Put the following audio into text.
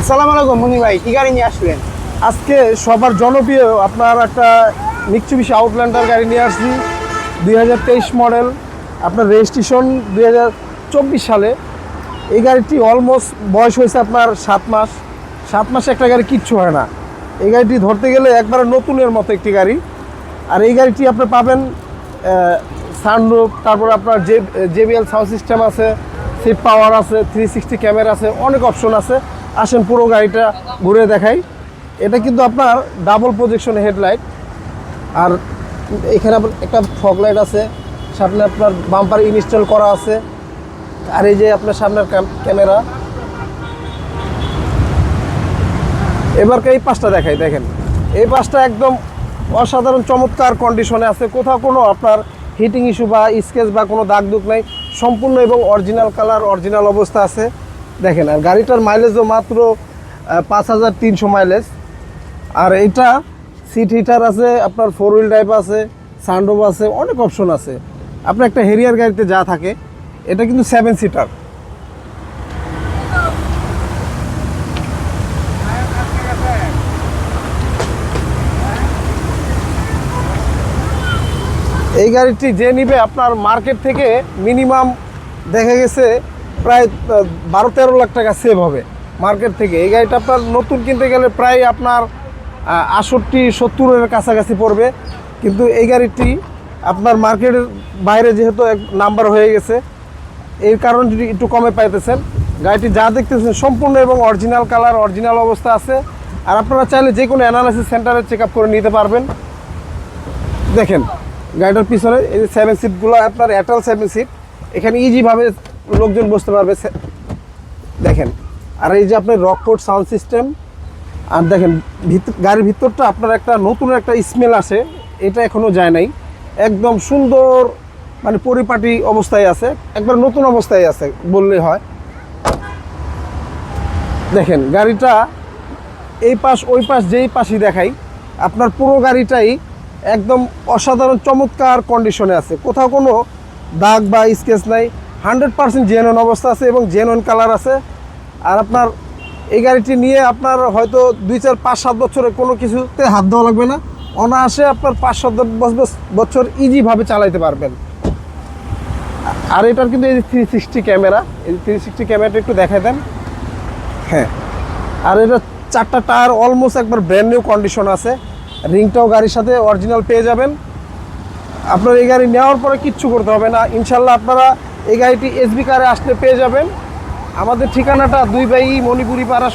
আসসালামু আলাইকুম মুনি ভাই, কি গাড়ি নিয়ে আসলেন? আজকে সবার জনপ্রিয় আপনার একটা মিৎসুবিশি আউটল্যান্ডার গাড়ি নিয়ে আসছি 2023 মডেল, আপনার রেজিস্ট্রেশন 2024 সালে। এই গাড়িটি অলমোস্ট বয়স হয়েছে আপনার 7 মাস। 7 মাসে একটা গাড়ি কিচ্ছু হয় না। এই গাড়িটি ধরতে গেলে একবারে নতুনের মতো একটি গাড়ি। আর এই গাড়িটি আপনি পাবেন সানরুফ, তারপর আপনার JBL সাউন্ড সিস্টেম আছে, সিট পাওয়ার আছে, 360 ক্যামেরা আছে, অনেক অপশন আছে। আসেন পুরো গাড়িটা ঘুরে দেখাই। এটা কিন্তু আপনার ডাবল প্রজেকশন হেডলাইট, আর এখানে আপনার একটা ফগ লাইট আছে, সামনে আপনার বাম্পার ইনস্টল করা আছে। আর এই যে আপনার সামনের ক্যামেরা। এবার এই পাশটা দেখাই, দেখেন এই পাশটা একদম অসাধারণ চমৎকার কন্ডিশনে আছে, কোথাও কোনো আপনার হিটিং ইস্যু বা স্কেচ বা কোনো দাগ দুগ নাই, সম্পূর্ণ এবং অরিজিনাল কালার, অরিজিনাল অবস্থা আছে। দেখেন, আর গাড়িটার মাইলেজও মাত্র 5300 মাইলেজ। আর এইটা সিট হিটার আছে, আপনার 4 হুইল ড্রাইভ আছে, সানরুফ আছে, অনেক অপশন আছে। আপনার একটা হেরিয়ার গাড়িতে যা থাকে, এটা কিন্তু 7 সিটার। এই গাড়িটি যে নিবে আপনার মার্কেট থেকে মিনিমাম দেখা গেছে প্রায় 12-13 লাখ টাকা সেভ হবে মার্কেট থেকে। এই গাড়িটা আপনার নতুন কিনতে গেলে প্রায় আপনার 68-70-এর কাছাকাছি পড়বে, কিন্তু এই গাড়িটি আপনার মার্কেটের বাইরে যেহেতু এক নাম্বার হয়ে গেছে, এই কারণে যদি একটু কমে পাইতেছেন। গাড়িটি যা দেখতেছেন সম্পূর্ণ এবং অরিজিনাল কালার, অরিজিনাল অবস্থা আছে। আর আপনারা চাইলে যে কোনো অ্যানালাইসিস সেন্টারে চেক আপ করে নিতে পারবেন। দেখেন গাড়িটার পিছনে এই যে 7 সিটগুলো আপনার এয়ারটেল 7 সিট, এখানে ইজিভাবে লোকজন বসতে পারবে। দেখেন, আর এই যে আপনার রকফোর্ড সাউন্ড সিস্টেম। আর দেখেন গাড়ির ভিতরটা আপনার একটা নতুন একটা স্মেল আসে, এটা এখনও যায় নাই, একদম সুন্দর মানে পরিপাটি অবস্থায় আছে, একবার নতুন অবস্থায় আছে বললেই হয়। দেখেন গাড়িটা এই পাশ ওই পাশ যেই পাশই দেখাই, আপনার পুরো গাড়িটাই একদম অসাধারণ চমৎকার কন্ডিশনে আছে, কোথাও কোনো দাগ বা স্কেচ নাই, 100% জেনুইন অবস্থা আছে এবং জেনুইন কালার আছে। আর আপনার এই গাড়িটি নিয়ে আপনার হয়তো 2-4-5-7 বছরে কোনো কিছুতে হাত দেওয়া লাগবে না, অনায়াসে আপনার 5-7 বছর ইজিভাবে চালাইতে পারবেন। আর এটার কিন্তু এই যে 360 ক্যামেরা, এই 360 ক্যামেরাটা একটু দেখাই দেন। হ্যাঁ, আর এটা 4টা টায়ার অলমোস্ট একবার ব্র্যান্ড নিউ কন্ডিশন আছে, রিংটাও গাড়ির সাথে অরিজিনাল পেয়ে যাবেন। আপনার এই গাড়ি নেওয়ার পরে কিচ্ছু করতে হবে না, ইনশাল্লাহ আপনারা এই গাড়িটি SB কারে আসলে পেয়ে যাবেন। আমাদের ঠিকানাটা 2 বাই মণিপুরি পাড়া।